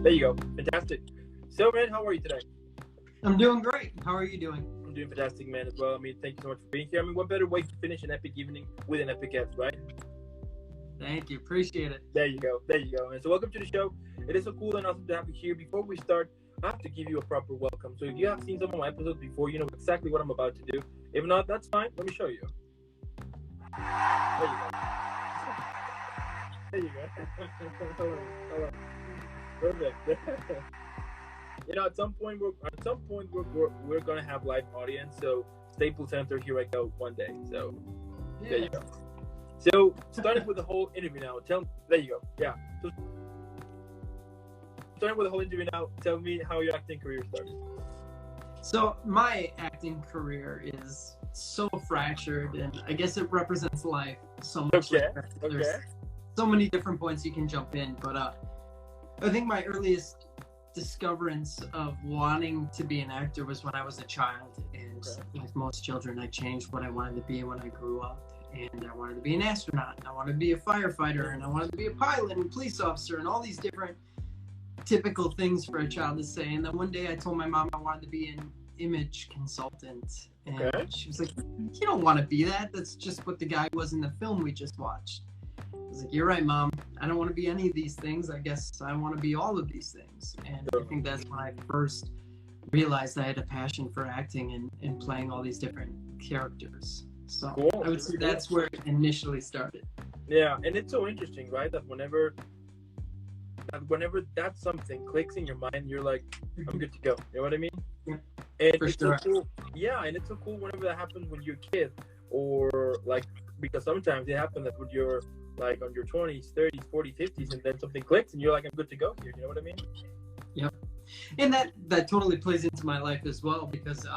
There you go. Fantastic. So, man, how are you today? I'm doing great. How are you doing? I'm doing fantastic, man, as well. I mean, thank you so much for being here. I mean, what better way to finish an epic evening with an epic guest, right? Thank you. Appreciate it. There you go. There you go. And so welcome to the show. It is so cool and awesome to have you here. Before we start, I have to give you a proper welcome. So if you have seen some of my episodes before, you know exactly what I'm about to do. If not, that's fine. Let me show you. There you go. There you go. Hello. Perfect. You know, at some point we're gonna have live audience. So Staples Center, here I go one day. So There you go. So starting with the whole interview now. There you go. Yeah. So starting with the whole interview now. Tell me how your acting career started. So my acting career is so fractured, and I guess it represents life so much. Okay. There's so many different points you can jump in, but I think my earliest discoverance of wanting to be an actor was when I was a child, and like most children, I changed what I wanted to be when I grew up. And I wanted to be an astronaut, and I wanted to be a firefighter, and I wanted to be a pilot and police officer, and all these different typical things for a child to say. And then one day I told my mom I wanted to be an image consultant, and she was like, "You don't want to be that. That's just what the guy was in the film we just watched." I was like, "You're right, Mom. I don't want to be any of these things. I guess I want to be all of these things." And I think that's when I first realized I had a passion for acting and playing all these different characters. So cool. I would say that's where it initially started. Yeah, and it's so interesting, right? That whenever that something clicks in your mind, you're like, I'm good to go. You know what I mean? Yeah, and for it's sure. so cool. Yeah, and it's so cool whenever that happens when you're a kid, or like, because sometimes it happens that when you're like on your 20s, 30s, 40s, 50s, and then something clicks and you're like, I'm good to go here. You know what I mean? Yep. And that totally plays into my life as well, because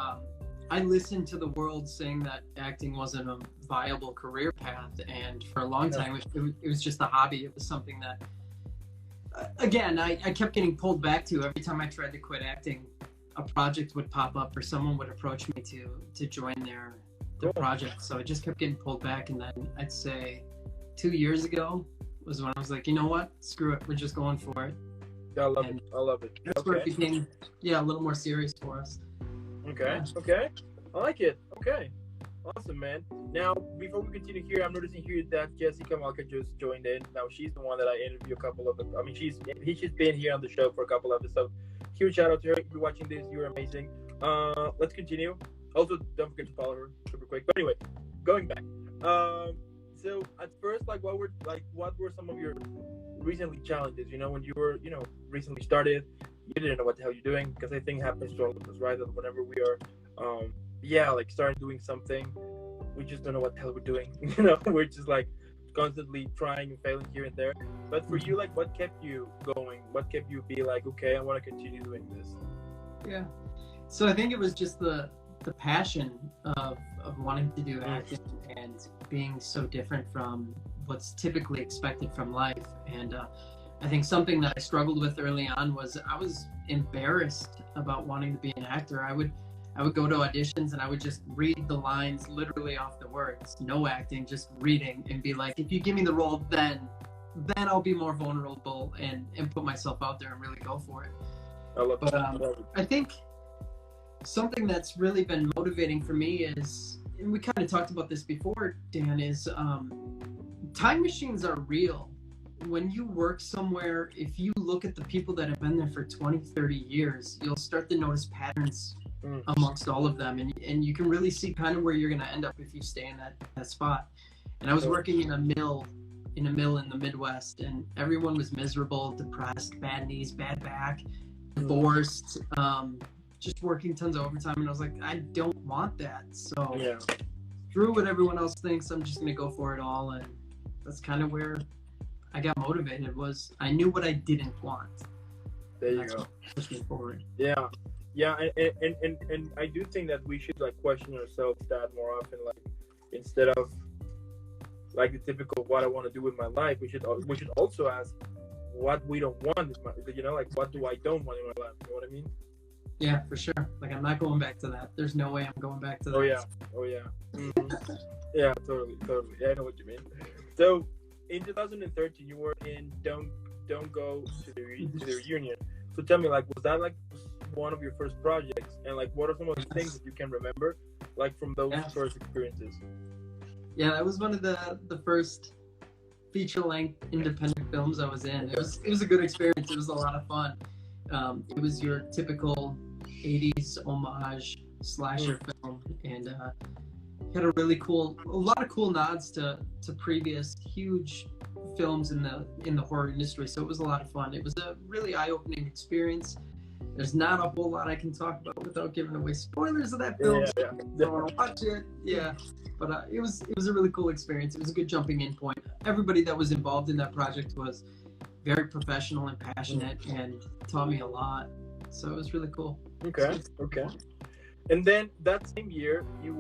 I listened to the world saying that acting wasn't a viable career path, and for a long time it was just a hobby. It was something that, again, I kept getting pulled back to. Every time I tried to quit acting, a project would pop up or someone would approach me to join their project. So I just kept getting pulled back, and then I'd say 2 years ago was when I was like, you know what, screw it, we're just going for it. Yeah, I love it. That's where it became a little more serious for us. Okay. I like it. Okay. Awesome, man. Now, before we continue here, I'm noticing here that Jessica Malka just joined in. Now, she's the one that I interviewed a couple of, she's been here on the show for a couple of episodes. Huge shout out to her. If you're watching this, you're amazing. Let's continue. Also, don't forget to follow her super quick. But anyway, going back. So at first, what were some of your recently challenges? You know, when you were, recently started, you didn't know what the hell you're doing, because I think it happens to all of us, right? That whenever we are, starting doing something, we just don't know what the hell we're doing. We're just like constantly trying and failing here and there. But for you, like, what kept you going? What kept you be like, okay, I want to continue doing this? Yeah. So I think it was just the passion of wanting to do acting and being so different from what's typically expected from life. And I think something that I struggled with early on was I was embarrassed about wanting to be an actor. I would go to auditions and I would just read the lines literally off the words, no acting, just reading, and be like, if you give me the role, then I'll be more vulnerable and put myself out there and really go for it. I love that. I think something that's really been motivating for me is, and we kind of talked about this before, Dan, is time machines are real. When you work somewhere, if you look at the people that have been there for 20, 30 years, you'll start to notice patterns amongst all of them. And you can really see kind of where you're going to end up if you stay in that spot. And I was working in a mill in the Midwest, and everyone was miserable, depressed, bad knees, bad back, divorced, just working tons of overtime. And I was like, I don't want that. So screw what everyone else thinks. I'm just going to go for it all. And that's kind of where I got motivated, was I knew what I didn't want. There you go. Pushing forward. Yeah, and I do think that we should like question ourselves that more often. Like, instead of like the typical what I want to do with my life, we should also ask what we don't want in my, like, what do I don't want in my life? You know what I mean? Yeah, for sure. Like, I'm not going back to that. There's no way I'm going back to that. Oh yeah. Mm-hmm. Yeah, totally. Yeah, I know what you mean. So in 2013, you were in Don't Go to the Reunion. So tell me, like, was that like one of your first projects, and like, what are some of the things that you can remember, like from those first experiences? Yeah, that was one of the first feature-length independent films I was in. It was a good experience. It was a lot of fun. It was your typical 80s homage slasher film, and had a lot of cool nods to previous huge films in the horror industry. So it was a lot of fun. It was a really eye-opening experience. There's not a whole lot I can talk about without giving away spoilers of that film. Yeah. Don't want to watch it. Yeah, but it was a really cool experience. It was a good jumping in point. Everybody that was involved in that project was very professional and passionate, and taught me a lot. So it was really cool. Okay. And then that same year, and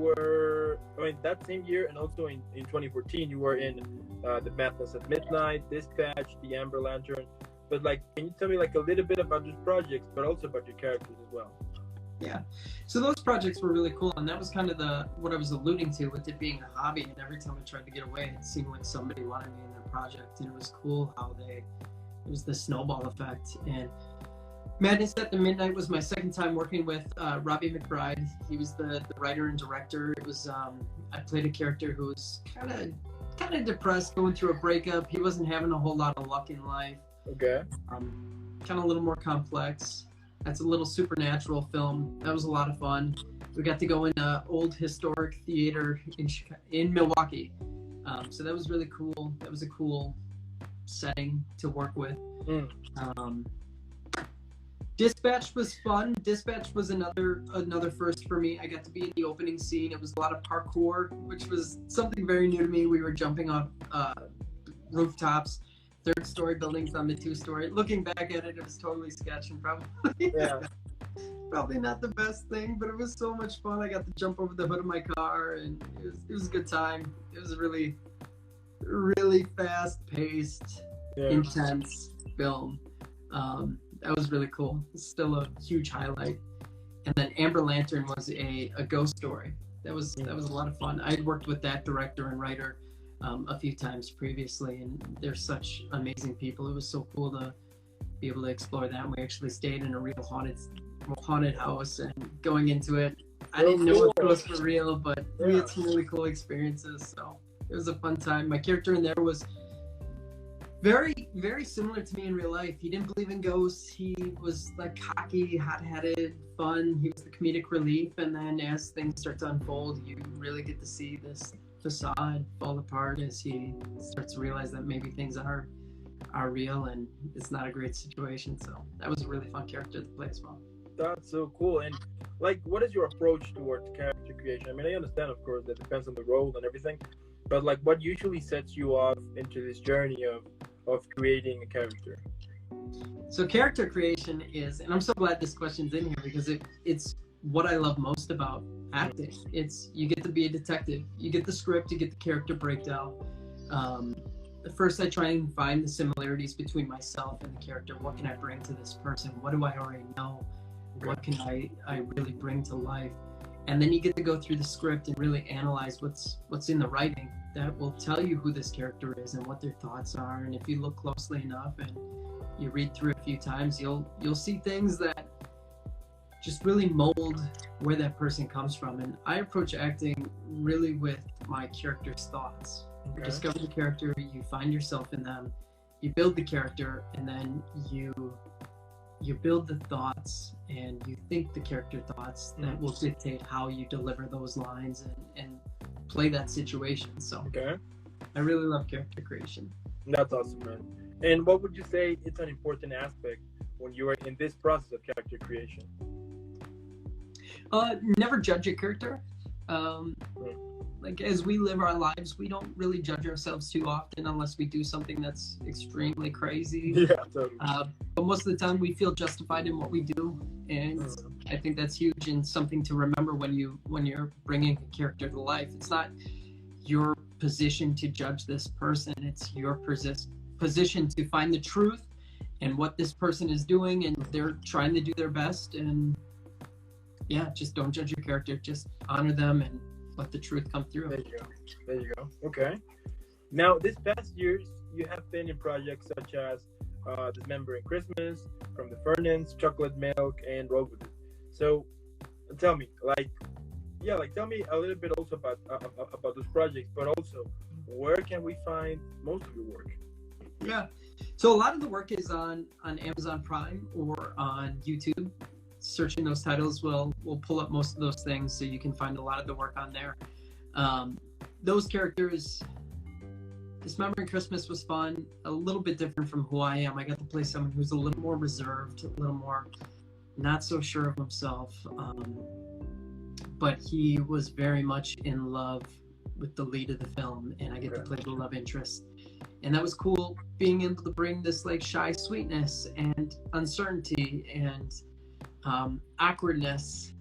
also in 2014, you were in The Madness at Midnight, Dispatch, The Amber Lantern. But like, can you tell me like a little bit about those projects, but also about your characters as well? Yeah. So those projects were really cool, and that was kind of what I was alluding to with it being a hobby. And every time I tried to get away, it seemed like somebody wanted me in their project, and it was cool how it was the snowball effect. And Madness at the Midnight was my second time working with Robbie McBride. He was the writer and director. It was I played a character who was kind of depressed, going through a breakup. He wasn't having a whole lot of luck in life. Okay. Kind of a little more complex. That's a little supernatural film. That was a lot of fun. We got to go in an old historic theater in Milwaukee. So that was really cool. That was a cool setting to work with. Dispatch was fun. Dispatch was another first for me. I got to be in the opening scene. It was a lot of parkour, which was something very new to me. We were jumping off rooftops, third-story buildings on the two-story. Looking back at it, it was totally sketch and probably not the best thing, but it was so much fun. I got to jump over the hood of my car, and it was a good time. It was a really, really fast-paced, intense film. That was really cool. It's still a huge highlight. And then Amber Lantern was a ghost story. That was a lot of fun. I had worked with that director and writer a few times previously, and they're such amazing people. It was so cool to be able to explore that. And we actually stayed in a real haunted house, and going into it, I didn't know if it was for real, but we had some really cool experiences. So it was a fun time. My character in there was very, very similar to me in real life. He didn't believe in ghosts. He was like cocky, hot-headed, fun. He was the comedic relief. And then as things start to unfold, you really get to see this facade fall apart as he starts to realize that maybe things are real and it's not a great situation. So that was a really fun character to play as well. That's so cool. And like, what is your approach towards character creation? I mean, I understand, of course, that depends on the role and everything, but like, what usually sets you off into this journey of creating a character? So character creation is, and I'm so glad this question's in here, because it's what I love most about acting. It's, you get to be a detective, you get the script, you get the character breakdown. First I try and find the similarities between myself and the character. What can I bring to this person? What do I already know? What can I really bring to life? And then you get to go through the script and really analyze what's in the writing that will tell you who this character is and what their thoughts are. And if you look closely enough and you read through it a few times, you'll see things that just really mold where that person comes from. And I approach acting really with my character's thoughts. You discover the character, you find yourself in them, you build the character, and then you build the thoughts and you think the character thoughts that will dictate how you deliver those lines and play that situation. So I really love character creation. That's awesome, man. And what would you say is an important aspect when you are in this process of character creation? Never judge a character. Like, as we live our lives, we don't really judge ourselves too often unless we do something that's extremely crazy. Yeah, totally. But most of the time we feel justified in what we do. And I think that's huge and something to remember when you're bringing a character to life. It's not your position to judge this person. It's your position to find the truth and what this person is doing, and they're trying to do their best. And yeah, just don't judge your character. Just honor them and let the truth come through. There you go. Okay. Now, this past years, you have been in projects such as Dismembering Christmas, From the Furnace, Chocolate Milk, and Roll with It. So tell me, tell me a little bit also about those projects, but also where can we find most of your work? Yeah. So a lot of the work is on Amazon Prime or on YouTube. Searching those titles will pull up most of those things, so you can find a lot of the work on there. Those characters, Dismembering Christmas was fun, a little bit different from who I am. I got to play someone who's a little more reserved, a little more not so sure of himself, but he was very much in love with the lead of the film, and I get to play the love interest. And that was cool, being able to bring this like shy sweetness and uncertainty and awkwardness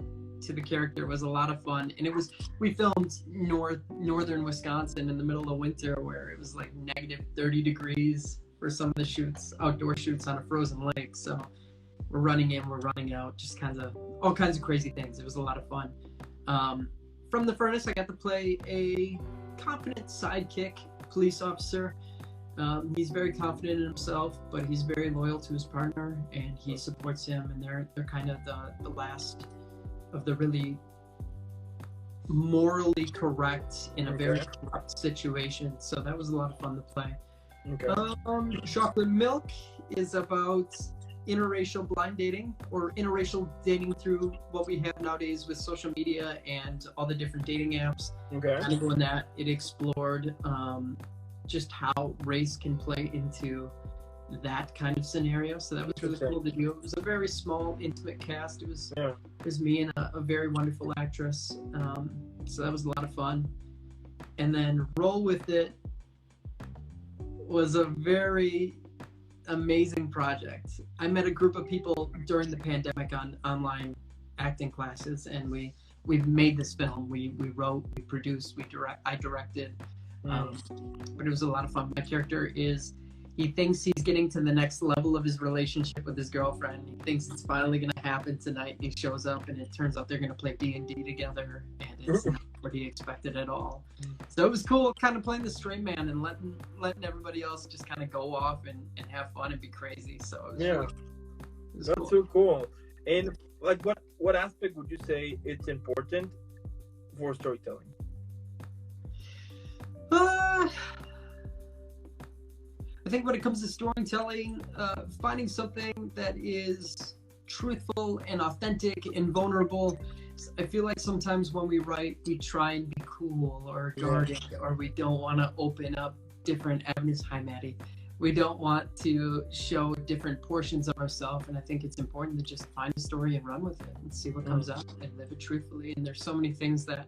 to the character. Was a lot of fun. And we filmed northern Wisconsin in the middle of winter, where it was like negative 30 degrees for some of the shoots, outdoor shoots on a frozen lake. So we're running in, we're running out, just all kinds of crazy things. It was a lot of fun. From the Furnace, I got to play a confident sidekick police officer. He's very confident in himself, but he's very loyal to his partner, and he supports him. And they're kind of the last of the really morally correct in a very corrupt situation. So that was a lot of fun to play. Chocolate Milk is about interracial blind dating, or interracial dating through what we have nowadays with social media and all the different dating apps. Kind of doing that. It explored just how race can play into that kind of scenario. So that was really cool to do. It was a very small, intimate cast. It was me and a very wonderful actress. So that was a lot of fun. And then Roll With It was a very amazing project. I met a group of people during the pandemic on online acting classes, and we made this film. We wrote, we produced, I directed. But it was a lot of fun. My character he thinks he's getting to the next level of his relationship with his girlfriend. He thinks it's finally going to happen tonight. He shows up, and it turns out they're going to play D&D together, and it's not what he expected at all. So it was cool, kind of playing the straight man and letting everybody else just kind of go off and have fun and be crazy. So it was that's cool. So cool. And like, what aspect would you say it's important for storytelling? I think when it comes to storytelling, finding something that is truthful and authentic and vulnerable. I feel like sometimes when we write, we try and be cool or guarded, or we don't want to open up different avenues. Hi, Maddie. We don't want to show different portions of ourselves, and I think it's important to just find a story and run with it and see what comes out and live it truthfully. And there's so many things that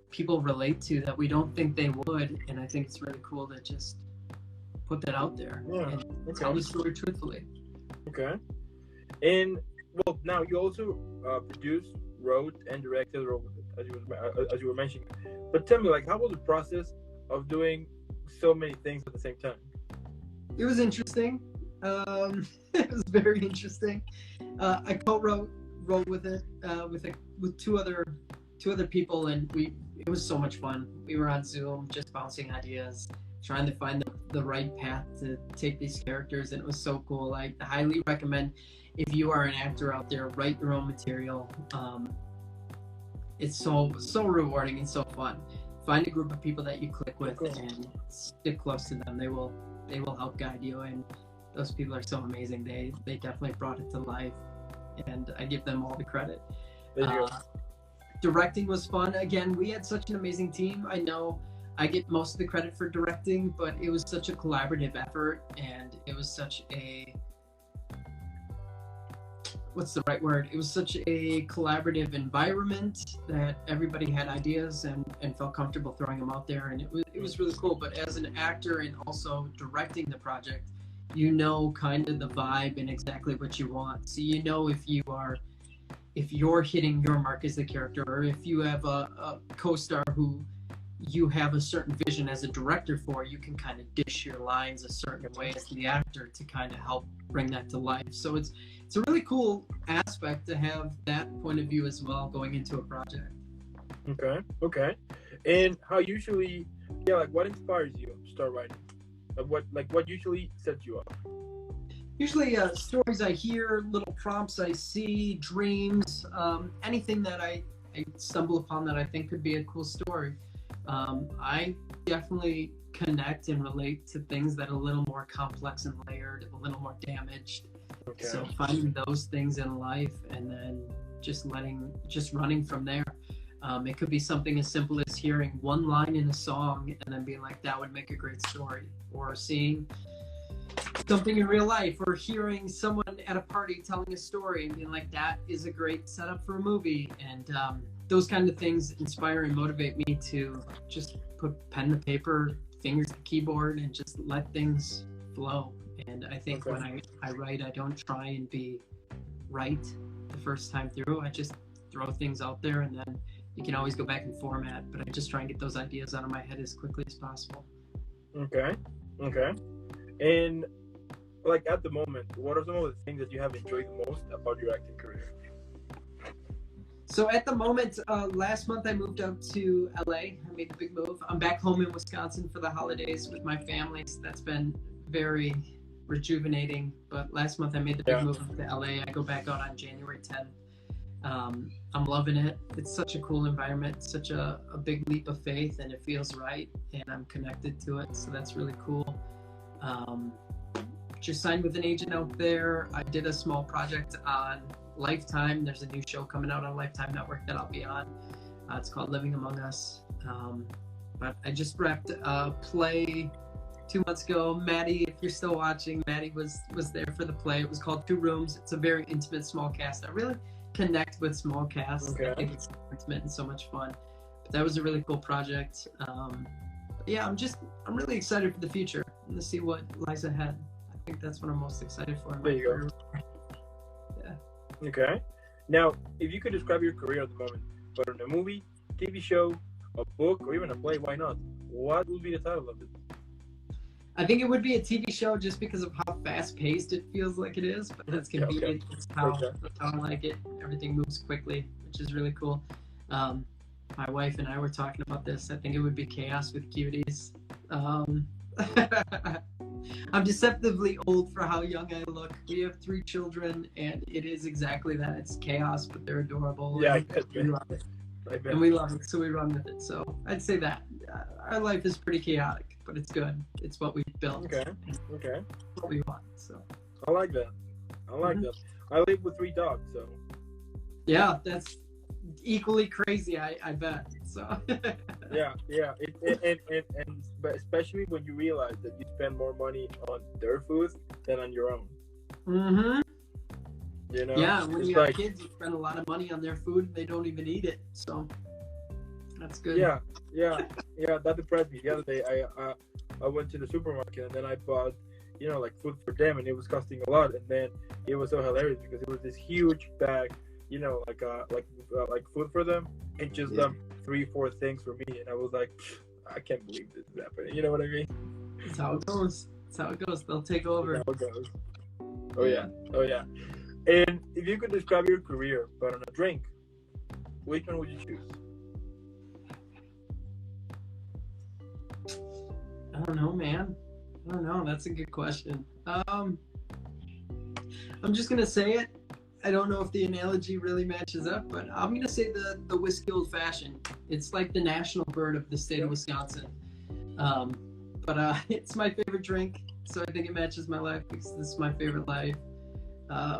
people relate to that we don't think they would, and I think it's really cool to just put that out there and tell the story truthfully. And well, now you also produced, wrote, and directed, as you were mentioning. But tell me, like, how was the process of doing so many things at the same time? It was interesting. It was very interesting. I co-wrote with it with two other people, and it was so much fun. We were on Zoom just bouncing ideas, trying to find the right path to take these characters, and it was so cool. I highly recommend, if you are an actor out there, write your own material. It's so rewarding and so fun. Find a group of people that you click with and stick close to them. They will help guide you, and those people are so amazing. They definitely brought it to life, and I give them all the credit. Directing was fun. Again, we had such an amazing team. I know I get most of the credit for directing, but it was such a collaborative effort, and it was such a, what's the right word? It was such a collaborative environment that everybody had ideas and felt comfortable throwing them out there, and it was really cool. But as an actor and also directing the project, you know kind of the vibe and exactly what you want. So you know if you're hitting your mark as the character, or if you have a co-star who you have a certain vision as a director for, you can kind of dish your lines a certain way as the actor to kind of help bring that to life. So it's a really cool aspect to have that point of view as well going into a project. Okay. And how usually, what inspires you to start writing? What usually sets you up? Usually stories I hear, little prompts I see, dreams, anything that I stumble upon that I think could be a cool story. I definitely connect and relate to things that are a little more complex and layered, a little more damaged. Okay. So finding those things in life and then just running from there. It could be something as simple as hearing one line in a song and then being like, that would make a great story. Or seeing something in real life, or hearing someone at a party telling a story and being like, that is a great setup for a movie. And those kind of things inspire and motivate me to just put pen to paper, fingers to keyboard, and just let things flow. And I think when I write, I don't try and be right the first time through. I just throw things out there, and then you can always go back and format, but I just try and get those ideas out of my head as quickly as possible. Okay. And like at the moment, what are some of the things that you have enjoyed the most about your acting career? So at the moment, last month I moved out to LA. I made the big move. I'm back home in Wisconsin for the holidays with my family. So that's been very rejuvenating. But last month I made the big move to LA. I go back out on January 10th. I'm loving it. It's such a cool environment, such a big leap of faith, and it feels right, and I'm connected to it. So that's really cool. Just signed with an agent out there. I did a small project on Lifetime. There's a new show coming out on Lifetime Network that I'll be on. It's called Living Among Us. But I just wrapped a play 2 months ago. Maddie, if you're still watching, Maddie was there for the play. It was called Two Rooms. It's a very intimate small cast. I really connect with small casts. I think it's intimate and so much fun. But that was a really cool project. Yeah, I'm really excited for the future and to see what lies ahead. I think that's what I'm most excited for. There you go. Yeah. Okay. Now, if you could describe your career at the moment, whether in a movie, TV show, a book, or even a play, why not? What would be the title of it? I think it would be a TV show just because of how fast-paced it feels like it is, but that's convenient. That's how I like it. Everything moves quickly, which is really cool. My wife and I were talking about this. I think it would be Chaos with Cuties. I'm deceptively old for how young I look. We have 3 children, and it is exactly that. It's chaos, but they're adorable. Yeah, we love it. And we love it, so we run with it. So I'd say that. Our life is pretty chaotic, but it's good. It's what we've built. Okay. What we want. So I like that. that. I live with 3 dogs, so. Yeah, that's equally crazy, I bet. So. yeah. But especially when you realize that you spend more money on their food than on your own. Mm-hmm. You know? Yeah, when you have kids, you spend a lot of money on their food and they don't even eat it. So that's good. Yeah. That depressed me. The other day, I went to the supermarket and then I bought, like food for them, and it was costing a lot. And then it was so hilarious because it was this huge bag, like food for them, and just 3-4 things for me. And I was like, I can't believe this is happening. You know what I mean? That's how it goes. They'll take over. That's how it goes. Oh yeah. And if you could describe your career, but on a drink, which one would you choose? I don't know, man. I don't know. That's a good question. I'm just gonna say it. I don't know if the analogy really matches up, but I'm gonna say the whiskey old fashioned. It's like the national bird of the state of Wisconsin. But it's my favorite drink, so I think it matches my life because this is my favorite life.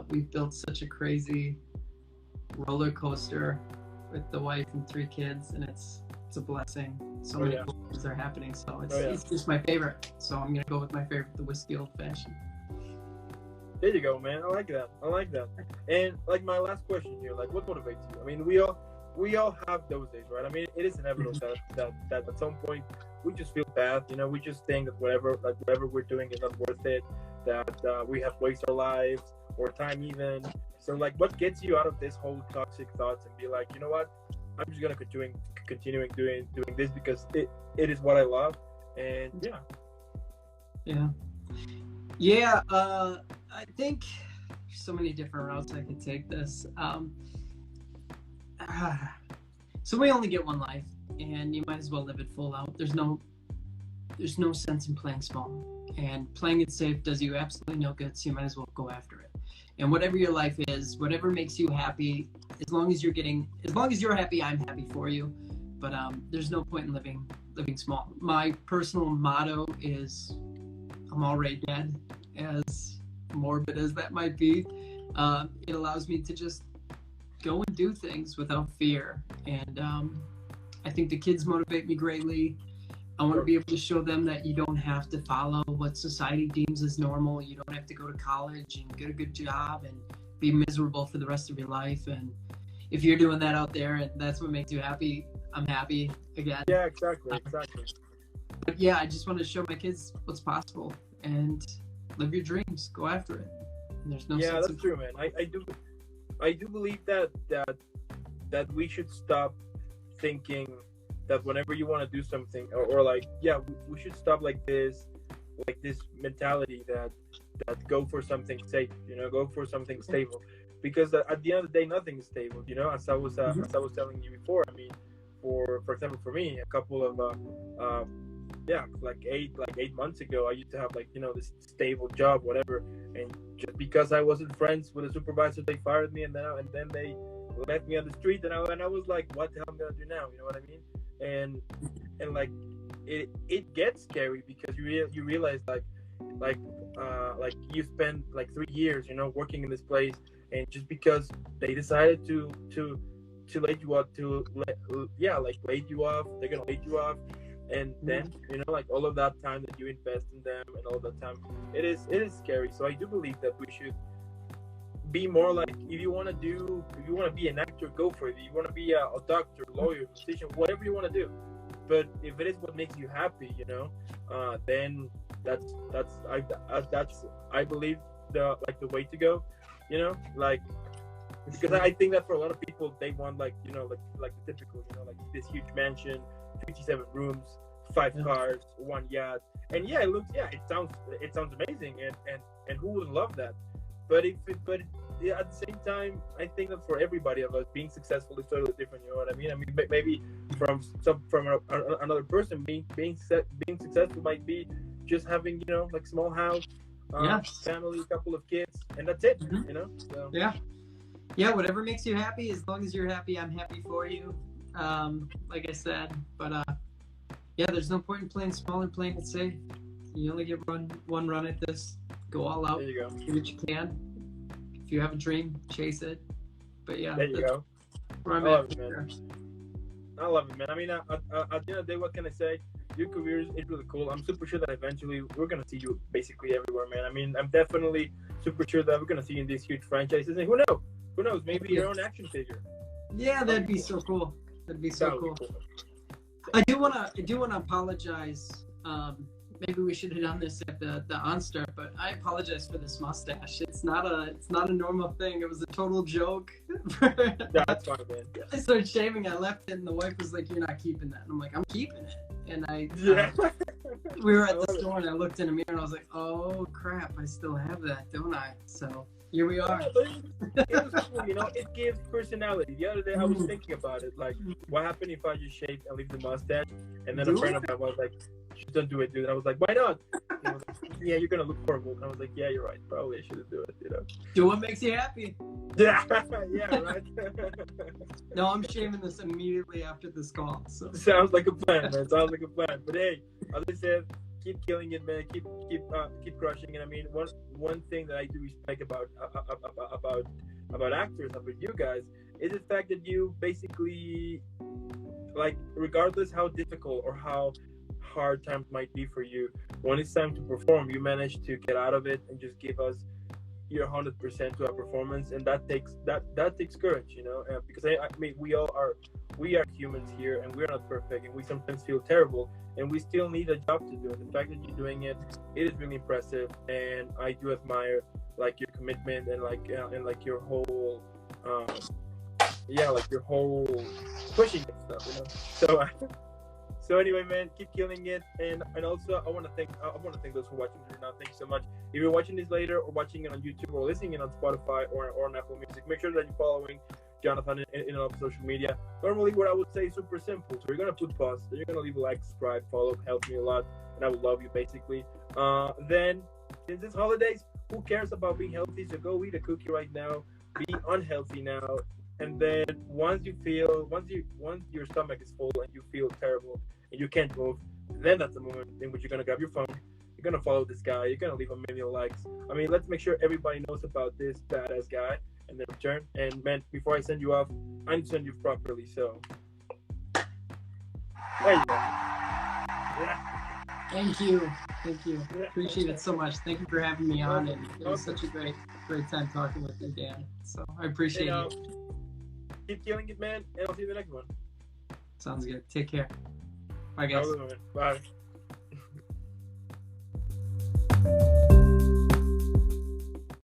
We've built such a crazy roller coaster with the wife and 3 kids, and it's a blessing. So many cool things are happening, so it's just my favorite. So I'm gonna go with my favorite, the whiskey old fashioned. There you go, man. I like that. And like my last question here, like what motivates you? I mean, we all have those days, right? I mean, it is inevitable that at some point we just feel bad. We just think that whatever we're doing is not worth it. That we have wasted our lives or time even. So like, what gets you out of this whole toxic thoughts and be like, you know what? I'm just gonna continuing doing this because it is what I love. And yeah. I think there's so many different routes I could take this. So we only get one life, and you might as well live it full out. There's no sense in playing small. and playing it safe does you absolutely no good, so you might as well go after it. And whatever your life is, whatever makes you happy, as long as you're happy, I'm happy for you. But there's no point in living small. My personal motto is, I'm already dead, as morbid as that might be. It allows me to just go and do things without fear. And I think the kids motivate me greatly. I want to be able to show them that you don't have to follow what society deems as normal. You don't have to go to college and get a good job and be miserable for the rest of your life. And if you're doing that out there and that's what makes you happy, I'm happy again. Yeah, exactly. But yeah, I just want to show my kids what's possible and live your dreams. Go after it. And there's no sense that's true, man. I do believe that we should stop thinking that whenever you want to do something or like, we should stop like this mentality that go for something safe, go for something stable, because at the end of the day, nothing is stable, as I was telling you before. I mean, for example, for me, a couple of like 8 months ago, I used to have this stable job, whatever, and just because I wasn't friends with a supervisor, they fired me, and then they left me on the street, and I was like, what the hell am I gonna do now? You know what I mean? And like it gets scary because you realize like you spend like 3 years, working in this place, and just because they decided to lay you off, laid you off, they're gonna lay you off. And then, like all of that time that you invest in them and all that time, it is scary. So I do believe that we should be more like, if you want to be an actor, go for it. If you want to be a doctor, lawyer, musician, whatever you want to do. But if it is what makes you happy, then that's I believe the way to go, because I think that for a lot of people, they want like the typical, like this huge mansion, 57 rooms, 5 cars, 1 yacht, and it sounds amazing, and who wouldn't love that? But at the same time, I think that for everybody of us, being successful is totally different. You know what I mean? I mean, maybe from another person, being successful might be just having like small house, family, couple of kids, and that's it. So. Yeah, whatever makes you happy. As long as you're happy, I'm happy for you. Like I said, but there's no point in playing small and playing it safe. You only get one run at this. Go all out. There you go. Do what you can. If you have a dream, chase it. But there you go. I love it, man. I love it, man. I mean, at the end of the day, what can I say? Your career is really cool. I'm super sure that eventually we're gonna see you basically everywhere, man. I mean, I'm definitely super sure that we're gonna see you in these huge franchises. And who knows? Maybe your own action figure. Yeah, that'd be so cool. That'd be so cool. I do wanna apologize. Maybe we should have done this at the OnStart, but I apologize for this mustache. It's not a normal thing. It was a total joke. That's fine, man. I started shaving. I left it, and the wife was like, "You're not keeping that." And I'm like, "I'm keeping it." And we were at the store, and I looked in the mirror, and I was like, "Oh crap, I still have that, don't I?" So here we are. Yeah, it was cool, it gives personality. The other day I was thinking about it, like, what happened if I just shaved and leave the mustache? And then a friend of mine was like, just don't do it, dude. And I was like, why not? And he was like, yeah, you're gonna look horrible. And I was like, yeah, you're right. Probably I shouldn't do it, Do what makes you happy. Yeah, right. No, I'm shaving this immediately after this call. So sounds like a plan, man. Sounds like a plan. But hey, as I said, keep killing it, man. Keep crushing it. I mean, one thing that I do respect about actors, about you guys, is the fact that you basically, like, regardless how difficult or how hard times might be for you, when it's time to perform, you manage to get out of it and just give us your 100% to our performance, and that takes courage, because I mean, we are humans here, and we're not perfect, and we sometimes feel terrible, and we still need a job to do. And the fact that you're doing it is really impressive, and I do admire like your commitment and like your whole your whole pushing and stuff, So anyway, man, keep killing it, and also I want to thank those who are watching right now. Thank you so much. If you're watching this later, or watching it on YouTube, or listening it on Spotify or on Apple Music, make sure that you're following Johnathon in all social media. Normally, what I would say is super simple. So you're gonna put pause, then you're gonna leave a like, subscribe, follow, help me a lot, and I would love you basically. Then, since it's holidays, who cares about being healthy? So go eat a cookie right now. Be unhealthy now, and then once your stomach is full and you feel terrible and you can't move, then that's the moment in which you're gonna grab your phone. You're gonna follow this guy. You're gonna leave a million likes. I mean, let's make sure everybody knows about this badass guy, and then return. And man, before I send you off, I need to send you properly. So there you go. Yeah. Thank you. Appreciate it so much. Thank you for having me on, and it was such a great time talking with you, Dan. So I appreciate it. Keep killing it, man, and I'll see you in the next one. Sounds good. Take care. Bye, guys. Bye.